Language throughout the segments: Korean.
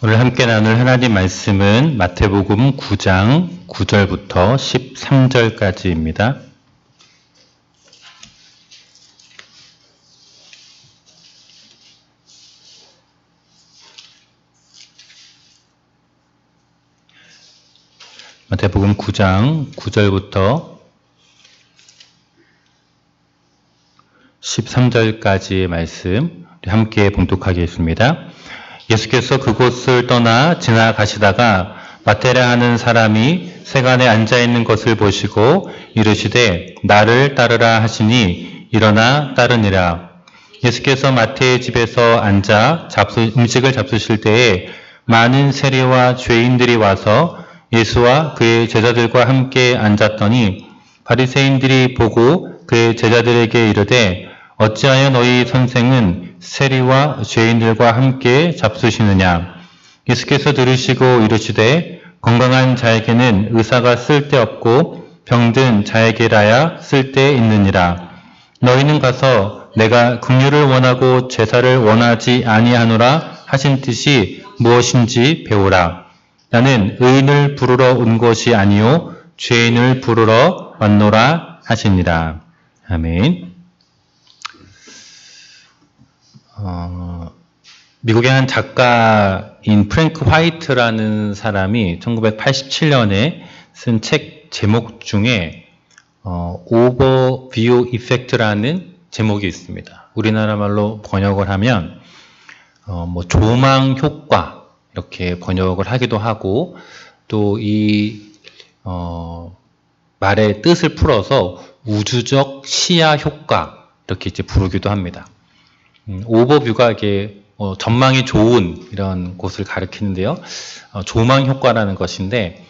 오늘 함께 나눌 하나님 말씀은 마태복음 9장 9절부터 13절까지입니다. 마태복음 9장 9절부터 13절까지의 말씀 함께 봉독하겠습니다. 예수께서 그곳을 떠나 지나가시다가 마테라 하는 사람이 세간에 앉아있는 것을 보시고 이르시되 나를 따르라 하시니 일어나 따르니라. 예수께서 마태의 집에서 앉아 음식을 잡수실 때에 많은 세리와 죄인들이 와서 예수와 그의 제자들과 함께 앉았더니 바리새인들이 보고 그의 제자들에게 이르되 어찌하여 너희 선생은 세리와 죄인들과 함께 잡수시느냐. 예수께서 들으시고 이르시되 건강한 자에게는 의사가 쓸데없고 병든 자에게라야 쓸데있느니라. 너희는 가서 내가 긍휼을 원하고 제사를 원하지 아니하노라 하신 뜻이 무엇인지 배우라. 나는 의인을 부르러 온 것이 아니요 죄인을 부르러 왔노라 하시니라. 아멘. 미국의 한 작가인 프랭크 화이트라는 사람이 1987년에 쓴 책 제목 중에 오버뷰 이펙트라는 제목이 있습니다. 우리나라 말로 번역을 하면 조망 효과 이렇게 번역을 하기도 하고 또 이 말의 뜻을 풀어서 우주적 시야 효과 이렇게 이제 부르기도 합니다. 오버뷰가 이게 전망이 좋은 이런 곳을 가리키는데요. 조망 효과라는 것인데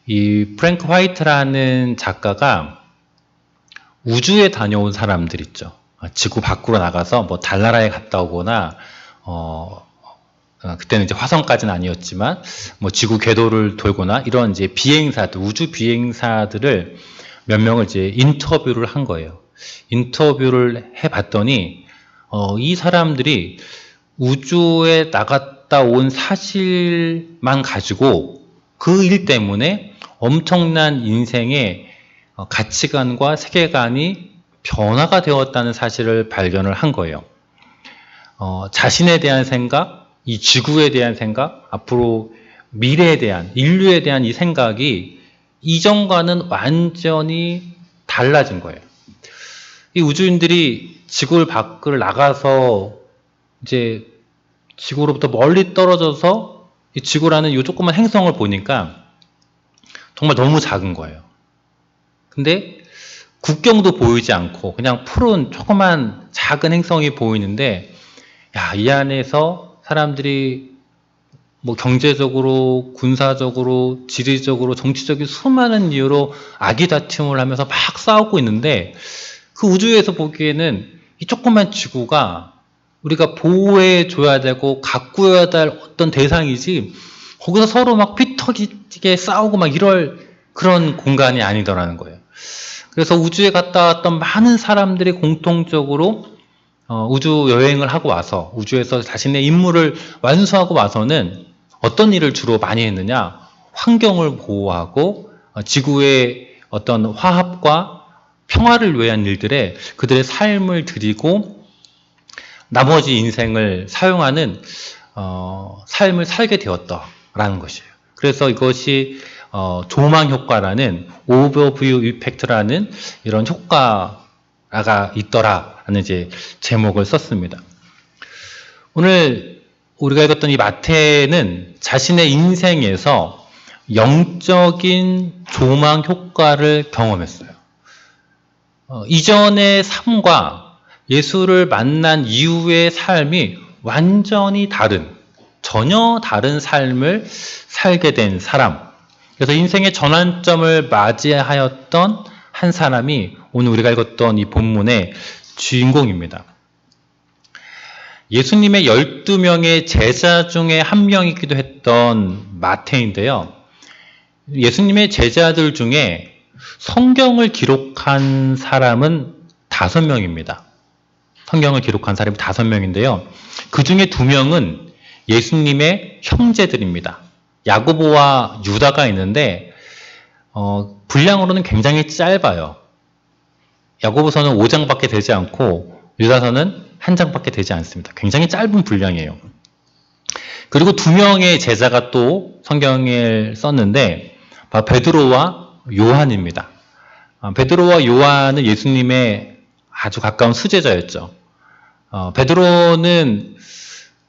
이 프랭크 화이트라는 작가가 우주에 다녀온 사람들 있죠. 지구 밖으로 나가서 달나라에 갔다 오거나 그때는 이제 화성까지는 아니었지만 지구 궤도를 돌거나 이런 이제 비행사들, 우주 비행사들을 몇 명을 이제 인터뷰를 한 거예요. 인터뷰를 해봤더니 이 사람들이 우주에 나갔다 온 사실만 가지고 그 일 때문에 엄청난 인생의 가치관과 세계관이 변화가 되었다는 사실을 발견을 한 거예요. 자신에 대한 생각, 이 지구에 대한 생각, 앞으로 미래에 대한, 인류에 대한 이 생각이 이전과는 완전히 달라진 거예요. 이 우주인들이 지구 밖을 나가서 이제 지구로부터 멀리 떨어져서 이 지구라는 이 조그만 행성을 보니까 정말 너무 작은 거예요. 근데 국경도 보이지 않고 그냥 푸른 조그만 작은 행성이 보이는데 이 안에서 사람들이 경제적으로, 군사적으로, 지리적으로, 정치적인 수많은 이유로 아기다툼을 하면서 막 싸우고 있는데 그 우주에서 보기에는 이 조그만 지구가 우리가 보호해줘야 되고 가꾸어야 될 어떤 대상이지 거기서 서로 막 피터지게 싸우고 막 이럴 그런 공간이 아니더라는 거예요. 그래서 우주에 갔다 왔던 많은 사람들이 공통적으로 우주 여행을 하고 와서 우주에서 자신의 임무를 완수하고 와서는 어떤 일을 주로 많이 했느냐? 환경을 보호하고 지구의 어떤 화합과 평화를 위한 일들에 그들의 삶을 드리고 나머지 인생을 사용하는 삶을 살게 되었다라는 것이에요. 그래서 이것이 조망 효과라는 오버뷰 이펙트라는 이런 효과가 있더라라는 이제 제목을 썼습니다. 오늘 우리가 읽었던 이 마태는 자신의 인생에서 영적인 조망 효과를 경험했어요. 이전의 삶과 예수를 만난 이후의 삶이 완전히 전혀 다른 삶을 살게 된 사람. 그래서 인생의 전환점을 맞이하였던 한 사람이 오늘 우리가 읽었던 이 본문의 주인공입니다. 예수님의 12명의 제자 중에 한 명이기도 했던 마태인데요. 예수님의 제자들 중에 성경을 기록한 사람은 5명입니다. 성경을 기록한 사람이 5명인데요. 그 중에 2명은 예수님의 형제들입니다. 야고보와 유다가 있는데 분량으로는 굉장히 짧아요. 야고보서는 5장밖에 되지 않고 유다서는 1장밖에 되지 않습니다. 굉장히 짧은 분량이에요. 그리고 두 명의 제자가 또 성경을 썼는데 베드로와 요한입니다. 베드로와 요한은 예수님의 아주 가까운 수제자였죠. 베드로는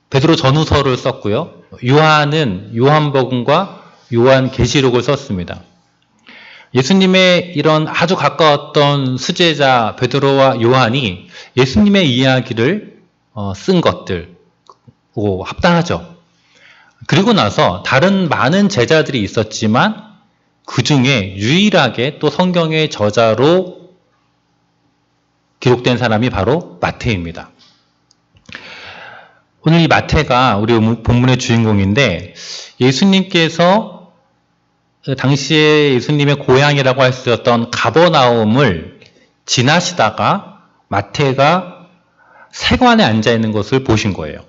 베드로 전후서를 썼고요. 요한은 요한복음과 요한계시록을 썼습니다. 예수님의 이런 아주 가까웠던 수제자 베드로와 요한이 예수님의 이야기를 쓴 것들 합당하죠. 그리고 나서 다른 많은 제자들이 있었지만 그 중에 유일하게 또 성경의 저자로 기록된 사람이 바로 마태입니다. 오늘 이 마태가 우리 본문의 주인공인데 예수님께서 당시에 예수님의 고향이라고 할 수 있었던 가버나움을 지나시다가 마태가 세관에 앉아 있는 것을 보신 거예요.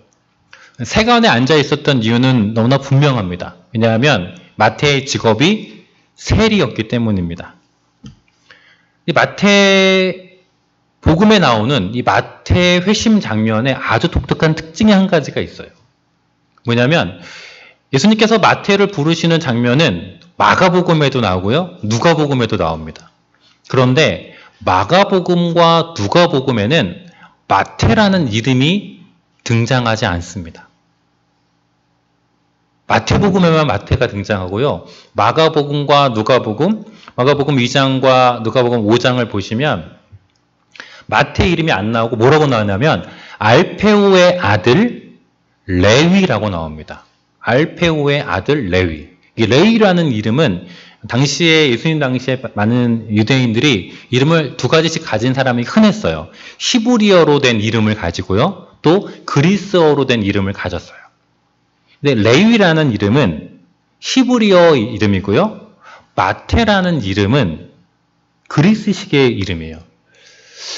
세관에 앉아 있었던 이유는 너무나 분명합니다. 왜냐하면 마태의 직업이 세리였기 때문입니다. 이 마태 복음에 나오는 이 마태 회심 장면에 아주 독특한 특징이 한 가지가 있어요. 뭐냐면 예수님께서 마태를 부르시는 장면은 마가복음에도 나오고요. 누가복음에도 나옵니다. 그런데 마가복음과 누가복음에는 마태라는 이름이 등장하지 않습니다. 마태복음에만 마태가 등장하고요. 마가복음과 누가복음, 마가복음 2장과 누가복음 5장을 보시면 마태 이름이 안 나오고 뭐라고 나오냐면 알페오의 아들 레위라고 나옵니다. 알페오의 아들 레위. 이 레위라는 이름은 당시에 예수님 당시에 많은 유대인들이 이름을 두 가지씩 가진 사람이 흔했어요. 히브리어로 된 이름을 가지고요. 또 그리스어로 된 이름을 가졌어요. 근데 레위라는 이름은 히브리어 이름이고요. 마태라는 이름은 그리스식의 이름이에요.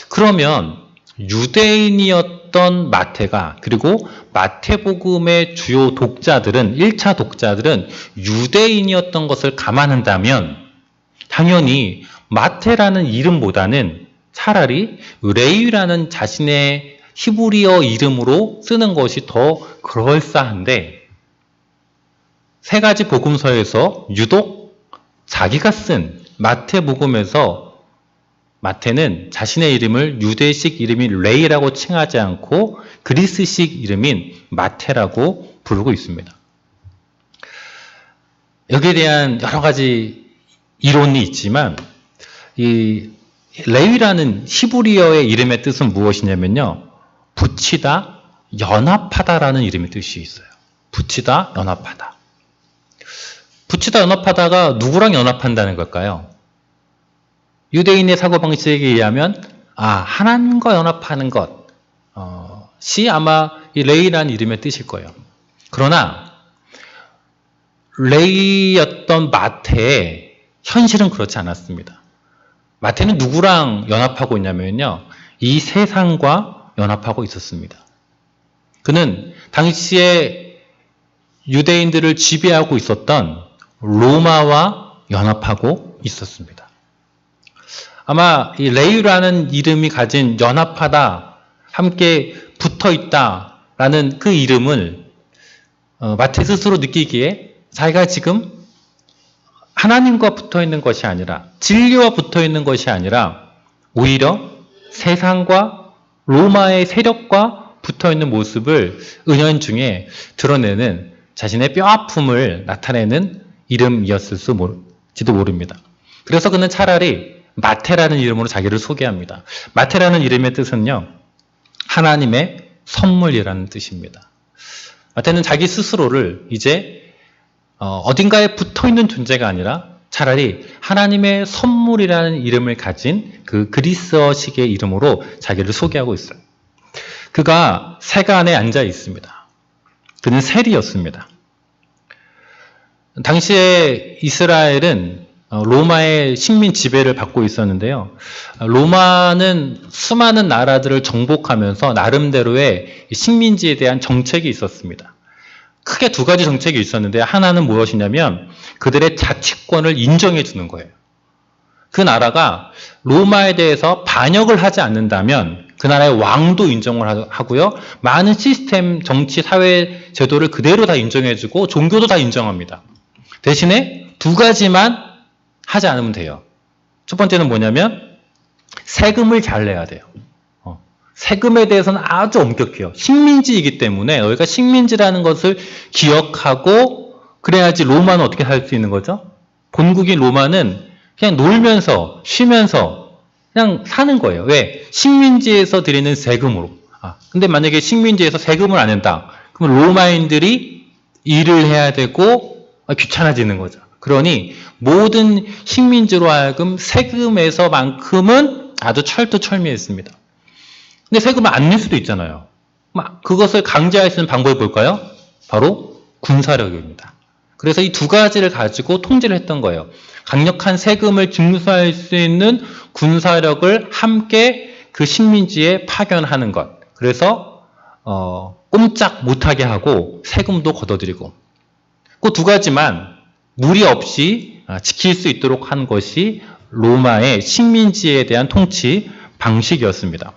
그러면 유대인이었던 마태가 그리고 마태복음의 주요 독자들은 1차 독자들은 유대인이었던 것을 감안한다면 당연히 마태라는 이름보다는 차라리 레위라는 자신의 히브리어 이름으로 쓰는 것이 더 그럴싸한데 세 가지 복음서에서 유독 자기가 쓴 마태복음에서 마태는 자신의 이름을 유대식 이름인 레이라고 칭하지 않고 그리스식 이름인 마태라고 부르고 있습니다. 여기에 대한 여러 가지 이론이 있지만 이 레위라는 히브리어의 이름의 뜻은 무엇이냐면요. 붙이다, 연합하다라는 이름의 뜻이 있어요. 붙이다, 연합하다. 붙이다, 연합하다가 누구랑 연합한다는 걸까요? 유대인의 사고방식에 의하면 하나님과 연합하는 것이 아마 이 레이라는 이름의 뜻일 거예요. 그러나 레이였던 마태의 현실은 그렇지 않았습니다. 마태는 누구랑 연합하고 있냐면요. 이 세상과 연합하고 있었습니다. 그는 당시에 유대인들을 지배하고 있었던 로마와 연합하고 있었습니다. 아마 이 레위라는 이름이 가진 연합하다, 함께 붙어있다라는 그 이름을 마태 스스로 느끼기에 자기가 지금 하나님과 붙어있는 것이 아니라 진리와 붙어있는 것이 아니라 오히려 세상과 로마의 세력과 붙어있는 모습을 은연중에 드러내는 자신의 뼈아픔을 나타내는 이름이었을지도 모릅니다. 그래서 그는 차라리 마태라는 이름으로 자기를 소개합니다. 마태라는 이름의 뜻은요. 하나님의 선물이라는 뜻입니다. 마태는 자기 스스로를 이제 어딘가에 붙어있는 존재가 아니라 차라리 하나님의 선물이라는 이름을 가진 그 그리스어식의 이름으로 자기를 소개하고 있어요. 그가 세관에 앉아 있습니다. 그는 세리였습니다. 당시에 이스라엘은 로마의 식민 지배를 받고 있었는데요. 로마는 수많은 나라들을 정복하면서 나름대로의 식민지에 대한 정책이 있었습니다. 크게 두 가지 정책이 있었는데 하나는 무엇이냐면 그들의 자치권을 인정해 주는 거예요. 그 나라가 로마에 대해서 반역을 하지 않는다면 그 나라의 왕도 인정을 하고요. 많은 시스템, 정치, 사회 제도를 그대로 다 인정해주고 종교도 다 인정합니다. 대신에 두 가지만 하지 않으면 돼요. 첫 번째는 뭐냐면 세금을 잘 내야 돼요. 세금에 대해서는 아주 엄격해요. 식민지이기 때문에 너희가 식민지라는 것을 기억하고 그래야지 로마는 어떻게 살 수 있는 거죠? 본국인 로마는 그냥 놀면서 쉬면서 그냥 사는 거예요. 왜? 식민지에서 드리는 세금으로. 근데 만약에 식민지에서 세금을 안 낸다. 그럼 로마인들이 일을 해야 되고 귀찮아지는 거죠. 그러니 모든 식민지로 하여금 세금에서만큼은 아주 철두철미했습니다. 근데 세금을 안 낼 수도 있잖아요. 그것을 강제할 수 있는 방법이 뭘까요? 바로 군사력입니다. 그래서 이 두 가지를 가지고 통제를 했던 거예요. 강력한 세금을 징수할 수 있는 군사력을 함께 그 식민지에 파견하는 것. 그래서 꼼짝 못하게 하고 세금도 걷어들이고 그 두 가지만 무리 없이 지킬 수 있도록 한 것이 로마의 식민지에 대한 통치 방식이었습니다.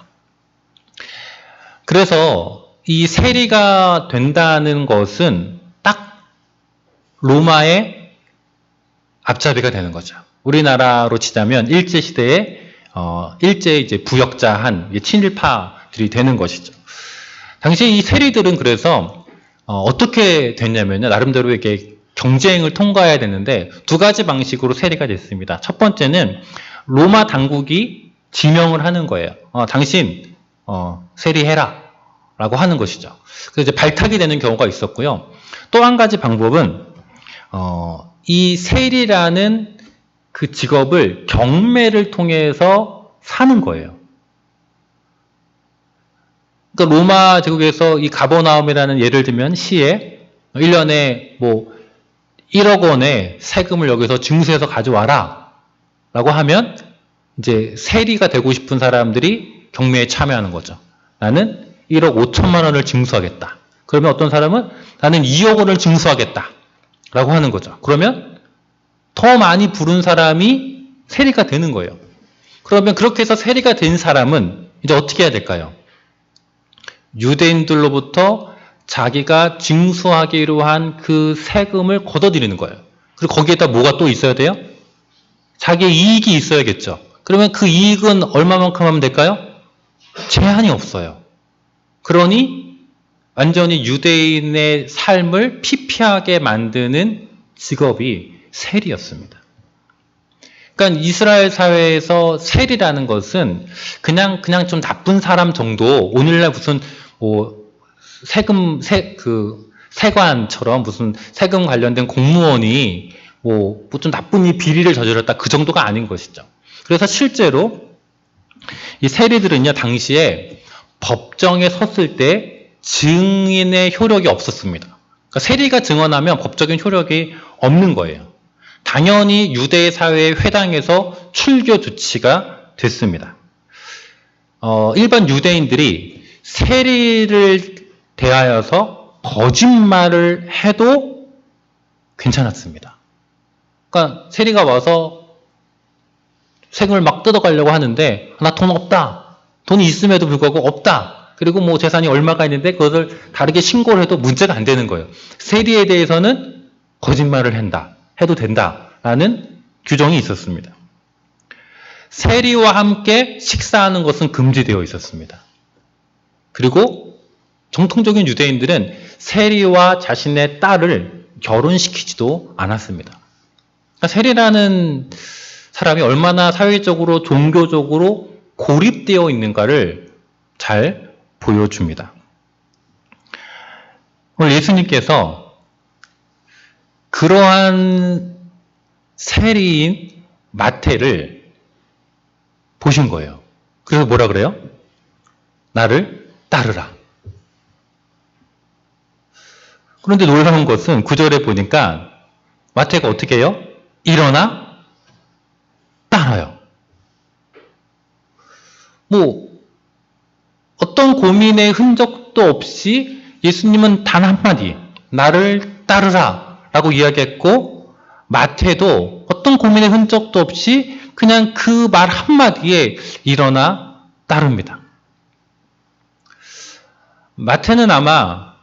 그래서 이 세리가 된다는 것은 딱 로마의 앞잡이가 되는 거죠. 우리나라로 치자면 일제시대에 일제 이제 부역자한 친일파들이 되는 것이죠. 당시 이 세리들은 그래서 어떻게 됐냐면요. 나름대로 이렇게 경쟁을 통과해야 되는데 두 가지 방식으로 세리가 됐습니다. 첫 번째는 로마 당국이 지명을 하는 거예요. 당신 세리해라 라고 하는 것이죠. 그래서 이제 발탁이 되는 경우가 있었고요. 또 한 가지 방법은 이 세리라는 그 직업을 경매를 통해서 사는 거예요. 그러니까 로마 제국에서 이 가버나움이라는 예를 들면 시에 1년에 뭐 1억 원의 세금을 여기서 징수해서 가져와라 라고 하면 이제 세리가 되고 싶은 사람들이 경매에 참여하는 거죠. 나는 1억 5천만 원을 징수하겠다. 그러면 어떤 사람은 나는 2억 원을 징수하겠다 라고 하는 거죠. 그러면 더 많이 부른 사람이 세리가 되는 거예요. 그러면 그렇게 해서 세리가 된 사람은 이제 어떻게 해야 될까요? 유대인들로부터 자기가 징수하기로 한 그 세금을 걷어들이는 거예요. 그리고 거기에다 뭐가 또 있어야 돼요? 자기의 이익이 있어야겠죠. 그러면 그 이익은 얼마만큼 하면 될까요? 제한이 없어요. 그러니 완전히 유대인의 삶을 피폐하게 만드는 직업이 세리였습니다. 그러니까 이스라엘 사회에서 세리라는 것은 그냥 좀 나쁜 사람 정도, 오늘날 무슨 세관처럼 무슨 세금 관련된 공무원이 뭐 좀 나쁜 비리를 저질렀다 그 정도가 아닌 것이죠. 그래서 실제로 이 세리들은요 당시에 법정에 섰을 때 증인의 효력이 없었습니다. 그러니까 세리가 증언하면 법적인 효력이 없는 거예요. 당연히 유대 사회의 회당에서 출교 조치가 됐습니다. 일반 유대인들이 세리를 대하여서 거짓말을 해도 괜찮았습니다. 그러니까 세리가 와서 세금을 막 뜯어가려고 하는데 나 돈 없다. 돈이 있음에도 불구하고 없다. 그리고 뭐 재산이 얼마가 있는데 그것을 다르게 신고를 해도 문제가 안 되는 거예요. 세리에 대해서는 거짓말을 해도 된다라는 규정이 있었습니다. 세리와 함께 식사하는 것은 금지되어 있었습니다. 그리고 정통적인 유대인들은 세리와 자신의 딸을 결혼시키지도 않았습니다. 그러니까 세리라는 사람이 얼마나 사회적으로 종교적으로 고립되어 있는가를 잘 보여줍니다. 오늘 예수님께서 그러한 세리인 마태를 보신 거예요. 그래서 뭐라 그래요? 나를 따르라. 그런데 놀라운 것은 9절에 보니까 마태가 어떻게 해요? 일어나 따라요. 뭐 어떤 고민의 흔적도 없이 예수님은 단 한마디 나를 따르라 라고 이야기했고, 마태도 어떤 고민의 흔적도 없이 그냥 그 말 한마디에 일어나 따릅니다. 마태는 아마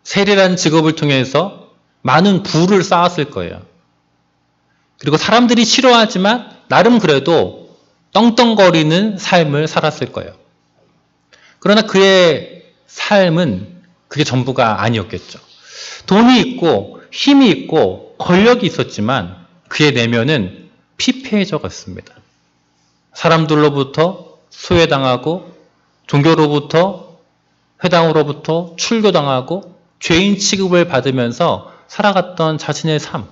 세리라는 직업을 통해서 많은 부를 쌓았을 거예요. 그리고 사람들이 싫어하지만 나름 그래도 떵떵거리는 삶을 살았을 거예요. 그러나 그의 삶은 그게 전부가 아니었겠죠. 돈이 있고 힘이 있고 권력이 있었지만 그의 내면은 피폐해져 갔습니다. 사람들로부터 소외당하고 종교로부터 회당으로부터 출교당하고 죄인 취급을 받으면서 살아갔던 자신의 삶.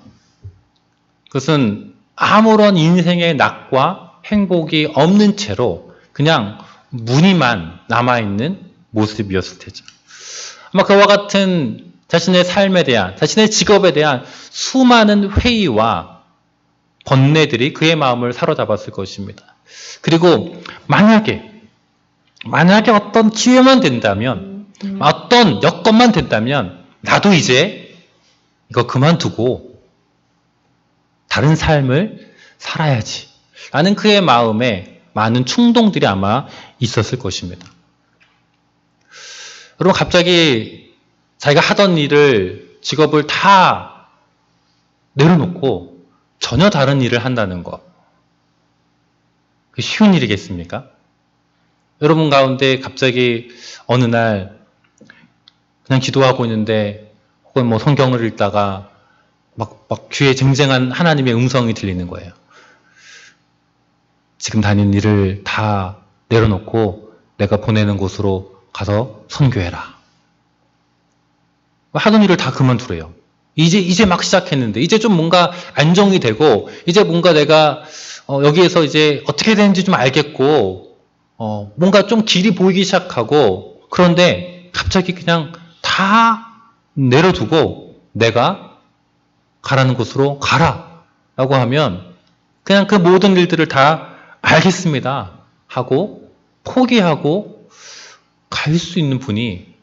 그것은 아무런 인생의 낙과 행복이 없는 채로 그냥 무늬만 남아있는 모습이었을 테죠. 아마 그와 같은 자신의 삶에 대한, 자신의 직업에 대한 수많은 회의와 번뇌들이 그의 마음을 사로잡았을 것입니다. 그리고 만약에 어떤 기회만 된다면, 어떤 여건만 된다면 나도 이제 이거 그만두고 다른 삶을 살아야지 라는 그의 마음에 많은 충동들이 아마 있었을 것입니다. 여러분, 갑자기 자기가 하던 일을, 직업을 다 내려놓고 전혀 다른 일을 한다는 거, 그게 쉬운 일이겠습니까? 여러분 가운데 갑자기 어느 날 그냥 기도하고 있는데 혹은 뭐 성경을 읽다가 막 귀에 쟁쟁한 하나님의 음성이 들리는 거예요. 지금 다니는 일을 다 내려놓고 내가 보내는 곳으로 가서 선교해라. 하던 일을 다 그만두래요. 이제 막 시작했는데, 이제 좀 뭔가 안정이 되고, 이제 뭔가 내가 여기에서 이제 어떻게 되는지 좀 알겠고, 뭔가 좀 길이 보이기 시작하고, 그런데 갑자기 그냥 다 내려두고 내가 가라는 곳으로 가라 라고 하면 그냥 그 모든 일들을 다 알겠습니다 하고 포기하고 갈 수 있는 분이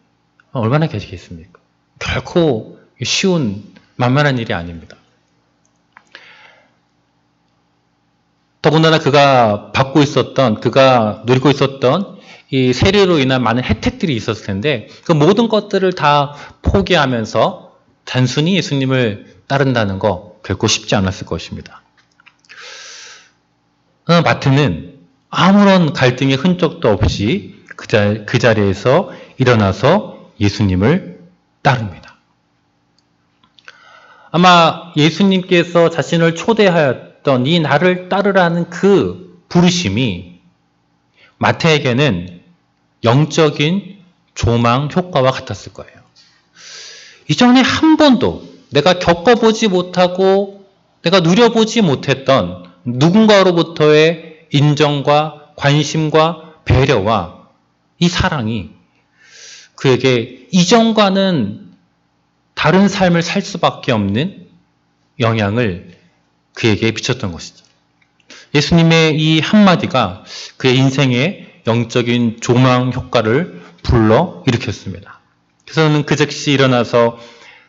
얼마나 계시겠습니까? 결코 쉬운 만만한 일이 아닙니다. 더군다나 그가 누리고 있었던 이 세례로 인한 많은 혜택들이 있었을 텐데 그 모든 것들을 다 포기하면서 단순히 예수님을 따른다는 거 결코 쉽지 않았을 것입니다. 마태는 아무런 갈등의 흔적도 없이 그 자리에서 일어나서 예수님을 따릅니다. 아마 예수님께서 자신을 초대하였던 이 나를 따르라는 그 부르심이 마태에게는 영적인 조망 효과와 같았을 거예요. 이전에 한 번도 내가 겪어보지 못하고 내가 누려보지 못했던 누군가로부터의 인정과 관심과 배려와 이 사랑이 그에게 이전과는 다른 삶을 살 수밖에 없는 영향을 그에게 미쳤던 것이죠. 예수님의 이 한마디가 그의 인생의 영적인 조망 효과를 불러 일으켰습니다. 그래서 그는 그 즉시 일어나서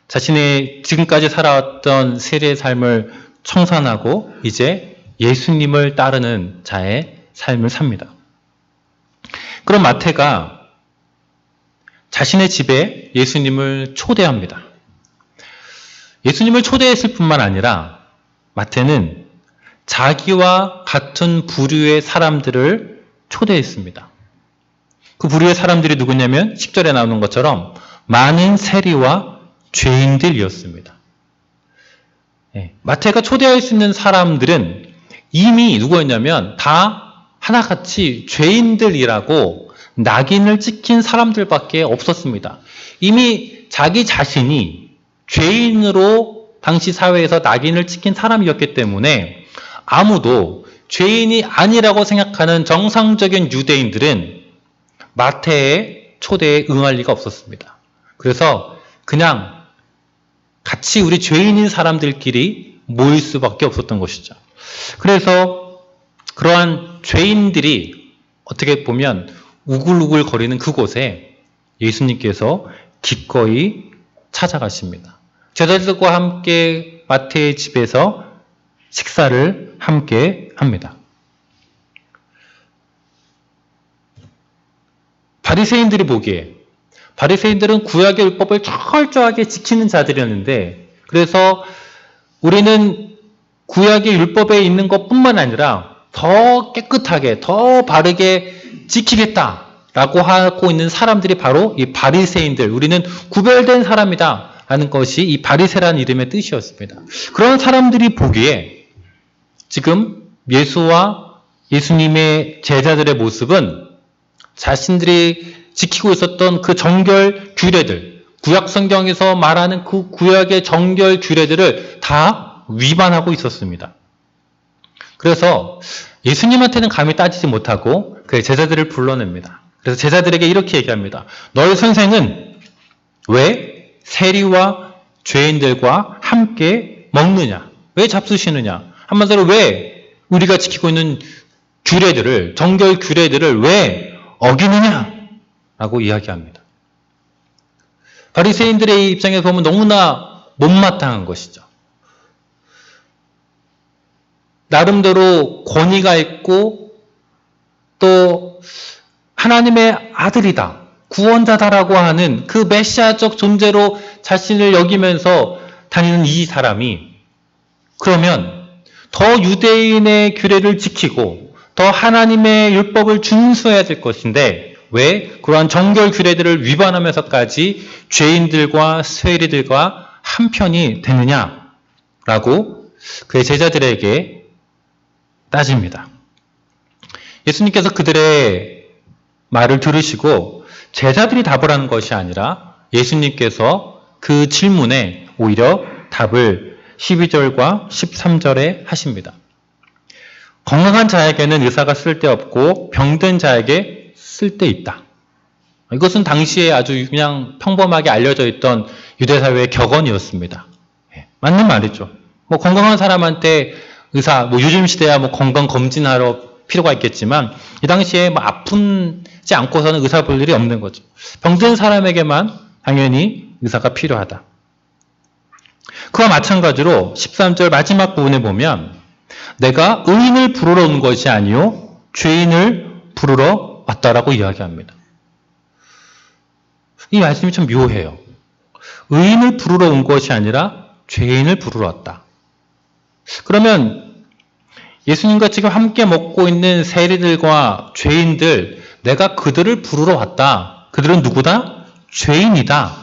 자신의 지금까지 살아왔던 세례의 삶을 청산하고 이제 예수님을 따르는 자의 삶을 삽니다. 그럼 마태가 자신의 집에 예수님을 초대합니다. 예수님을 초대했을 뿐만 아니라 마태는 자기와 같은 부류의 사람들을 초대했습니다. 그 부류의 사람들이 누구냐면 10절에 나오는 것처럼 많은 세리와 죄인들이었습니다. 마태가 초대할 수 있는 사람들은 이미 누구였냐면 다 하나같이 죄인들이라고 낙인을 찍힌 사람들밖에 없었습니다. 이미 자기 자신이 죄인으로 당시 사회에서 낙인을 찍힌 사람이었기 때문에 아무도 죄인이 아니라고 생각하는 정상적인 유대인들은 마태의 초대에 응할 리가 없었습니다. 그래서 그냥 같이 우리 죄인인 사람들끼리 모일 수밖에 없었던 것이죠. 그래서 그러한 죄인들이 어떻게 보면 우글우글 거리는 그곳에 예수님께서 기꺼이 찾아가십니다. 제자들과 함께 마태의 집에서 식사를 함께 합니다. 바리새인들이 보기에 바리새인들은 구약의 율법을 철저하게 지키는 자들이었는데, 그래서 우리는 구약의 율법에 있는 것뿐만 아니라 더 깨끗하게, 더 바르게 지키겠다라고 하고 있는 사람들이 바로 이 바리새인들, 우리는 구별된 사람이다 라는 것이 이 바리새라는 이름의 뜻이었습니다. 그런 사람들이 보기에 지금 예수와 예수님의 제자들의 모습은 자신들이 지키고 있었던 그 정결 규례들, 구약 성경에서 말하는 그 구약의 정결 규례들을 다 위반하고 있었습니다. 그래서 예수님한테는 감히 따지지 못하고 그의 제자들을 불러냅니다. 그래서 제자들에게 이렇게 얘기합니다. 너희 선생은 왜 세리와 죄인들과 함께 먹느냐? 왜 잡수시느냐? 한마디로 왜 우리가 지키고 있는 규례들을, 정결 규례들을 왜 어기느냐? 라고 이야기합니다. 바리새인들의 입장에서 보면 너무나 못마땅한 것이죠. 나름대로 권위가 있고 또 하나님의 아들이다, 구원자다라고 하는 그 메시아적 존재로 자신을 여기면서 다니는 이 사람이 그러면 더 유대인의 규례를 지키고 더 하나님의 율법을 준수해야 될 것인데 왜 그러한 정결 규례들을 위반하면서까지 죄인들과 세리들과 한편이 되느냐라고 그의 제자들에게 따집니다. 예수님께서 그들의 말을 들으시고 제자들이 답을 하는 것이 아니라 예수님께서 그 질문에 오히려 답을 12절과 13절에 하십니다. 건강한 자에게는 의사가 쓸데없고 병든 자에게 쓸데있다. 이것은 당시에 아주 그냥 평범하게 알려져 있던 유대사회의 격언이었습니다. 맞는 말이죠. 건강한 사람한테 의사, 요즘 시대야 건강검진하러 필요가 있겠지만, 이 당시에 아프지 않고서는 의사 볼 일이 없는 거죠. 병든 사람에게만 당연히 의사가 필요하다. 그와 마찬가지로 13절 마지막 부분에 보면, 내가 의인을 부르러 온 것이 아니요 죄인을 부르러 왔다라고 이야기합니다. 이 말씀이 좀 묘해요. 의인을 부르러 온 것이 아니라 죄인을 부르러 왔다. 그러면 예수님과 지금 함께 먹고 있는 세리들과 죄인들, 내가 그들을 부르러 왔다. 그들은 누구다? 죄인이다.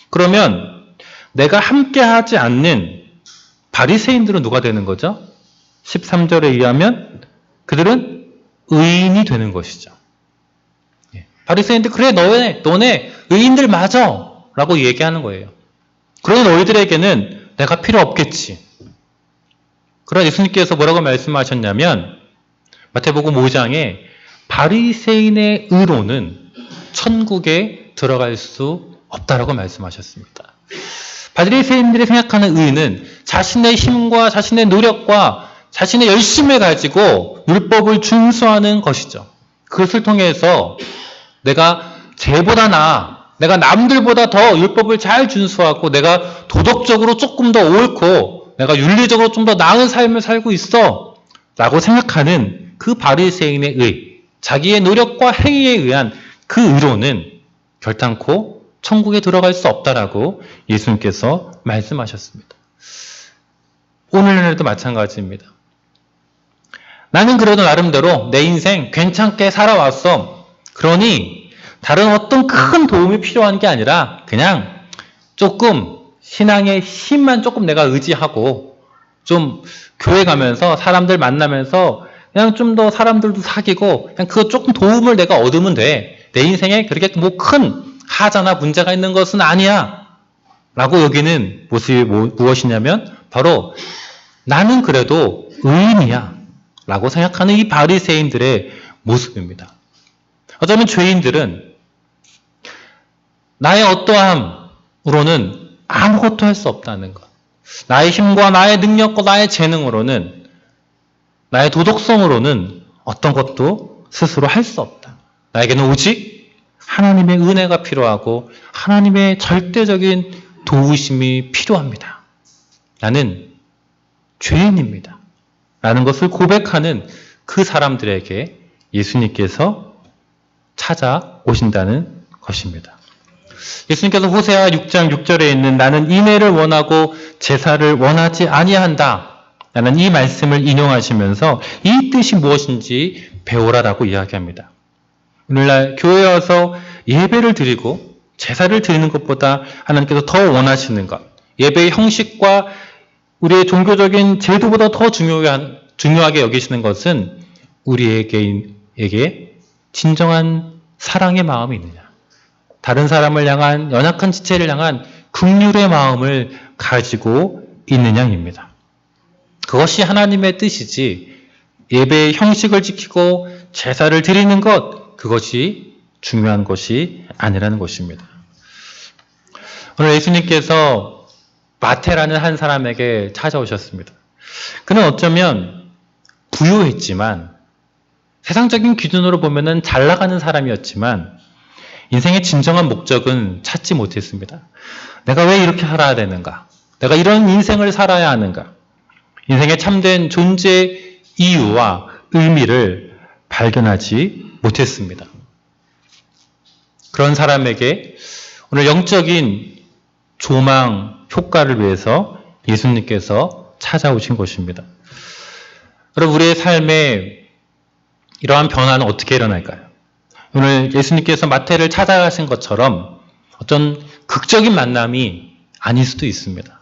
그러면 내가 함께 하지 않는 바리새인들은 누가 되는 거죠? 13절에 의하면 그들은 의인이 되는 것이죠. 바리새인들, 그래 너네 의인들 맞아 라고 얘기하는 거예요. 그러니 너희들에게는 내가 필요 없겠지. 그러나 예수님께서 뭐라고 말씀하셨냐면 마태복음 5장에 바리새인의 의로는 천국에 들어갈 수 없다라고 말씀하셨습니다. 바리새인들이 생각하는 의는 자신의 힘과 자신의 노력과 자신의 열심을 가지고 율법을 준수하는 것이죠. 그것을 통해서 내가 쟤보다 나아, 내가 남들보다 더 율법을 잘 준수하고 내가 도덕적으로 조금 더 옳고 내가 윤리적으로 좀 더 나은 삶을 살고 있어 라고 생각하는 그 바리새인의 의, 자기의 노력과 행위에 의한 그 의로는 결단코 천국에 들어갈 수 없다라고 예수님께서 말씀하셨습니다. 오늘날에도 마찬가지입니다. 나는 그래도 나름대로 내 인생 괜찮게 살아왔어. 그러니 다른 어떤 큰 도움이 필요한 게 아니라 그냥 조금 신앙의 힘만 조금 내가 의지하고 좀 교회 가면서 사람들 만나면서 그냥 좀 더 사람들도 사귀고 그냥 그 조금 도움을 내가 얻으면 돼. 내 인생에 그렇게 큰 하자나 문제가 있는 것은 아니야. 라고 여기는 모습이 무엇이냐면 바로 나는 그래도 의인이야. 라고 생각하는 이 바리새인들의 모습입니다. 어쩌면 죄인들은 나의 어떠함으로는 아무것도 할 수 없다는 것. 나의 힘과 나의 능력과 나의 재능으로는, 나의 도덕성으로는 어떤 것도 스스로 할 수 없다. 나에게는 오직 하나님의 은혜가 필요하고 하나님의 절대적인 도우심이 필요합니다. 나는 죄인입니다. 라는 것을 고백하는 그 사람들에게 예수님께서 찾아오신다는 것입니다. 예수님께서 호세아 6장 6절에 있는 나는 인애를 원하고 제사를 원하지 아니한다 라는 이 말씀을 인용하시면서 이 뜻이 무엇인지 배우라라고 이야기합니다. 오늘날 교회에 와서 예배를 드리고 제사를 드리는 것보다 하나님께서 더 원하시는 것, 예배의 형식과 우리의 종교적인 제도보다 더 중요하게 여기시는 것은 우리에게 진정한 사랑의 마음이 있느냐, 다른 사람을 향한, 연약한 지체를 향한 긍휼의 마음을 가지고 있느냐입니다. 그것이 하나님의 뜻이지 예배의 형식을 지키고 제사를 드리는 것, 그것이 중요한 것이 아니라는 것입니다. 오늘 예수님께서 마태라는 한 사람에게 찾아오셨습니다. 그는 어쩌면 부유했지만, 세상적인 기준으로 보면은 잘 나가는 사람이었지만 인생의 진정한 목적은 찾지 못했습니다. 내가 왜 이렇게 살아야 되는가? 내가 이런 인생을 살아야 하는가? 인생의 참된 존재 이유와 의미를 발견하지 못했습니다. 그런 사람에게 오늘 영적인 조망 효과를 위해서 예수님께서 찾아오신 것입니다. 여러분, 우리의 삶에 이러한 변화는 어떻게 일어날까요? 오늘 예수님께서 마태를 찾아가신 것처럼 어떤 극적인 만남이 아닐 수도 있습니다.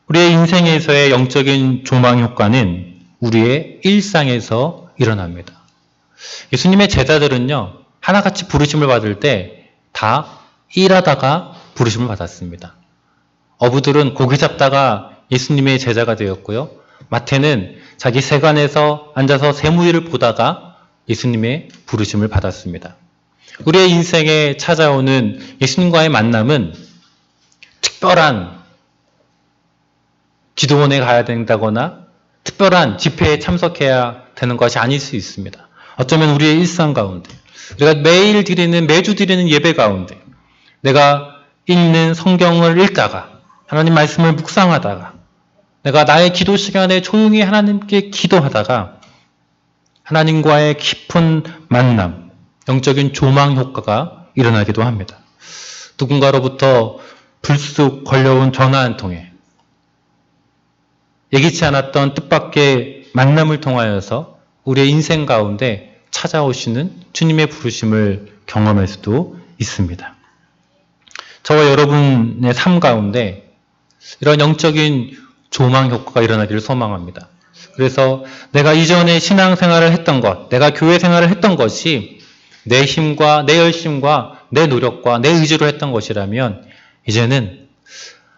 우리의 인생에서의 영적인 조망 효과는 우리의 일상에서 일어납니다. 예수님의 제자들은요, 하나같이 부르심을 받을 때 다 일하다가 부르심을 받았습니다. 어부들은 고기 잡다가 예수님의 제자가 되었고요. 마태는 자기 세관에서 앉아서 세무일을 보다가 예수님의 부르심을 받았습니다. 우리의 인생에 찾아오는 예수님과의 만남은 특별한 기도원에 가야 된다거나 특별한 집회에 참석해야 되는 것이 아닐 수 있습니다. 어쩌면 우리의 일상 가운데, 우리가 매주 드리는 예배 가운데, 내가 읽는 성경을 읽다가, 하나님 말씀을 묵상하다가, 내가 나의 기도 시간에 조용히 하나님께 기도하다가 하나님과의 깊은 만남, 영적인 조망 효과가 일어나기도 합니다. 누군가로부터 불쑥 걸려온 전화 한 통에 예기치 않았던 뜻밖의 만남을 통하여서 우리의 인생 가운데 찾아오시는 주님의 부르심을 경험할 수도 있습니다. 저와 여러분의 삶 가운데 이런 영적인 조망 효과가 일어나기를 소망합니다. 그래서 내가 이전에 신앙생활을 했던 것, 내가 교회 생활을 했던 것이 내 힘과 내 열심과 내 노력과 내 의지로 했던 것이라면 이제는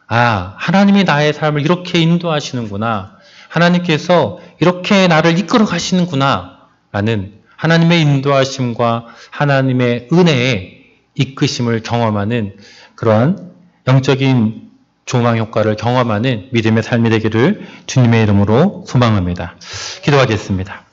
하나님이 나의 삶을 이렇게 인도하시는구나, 하나님께서 이렇게 나를 이끌어 가시는구나 라는 하나님의 인도하심과 하나님의 은혜의 이끄심을 경험하는 그러한 영적인 조망 효과를 경험하는 믿음의 삶이 되기를 주님의 이름으로 소망합니다. 기도하겠습니다.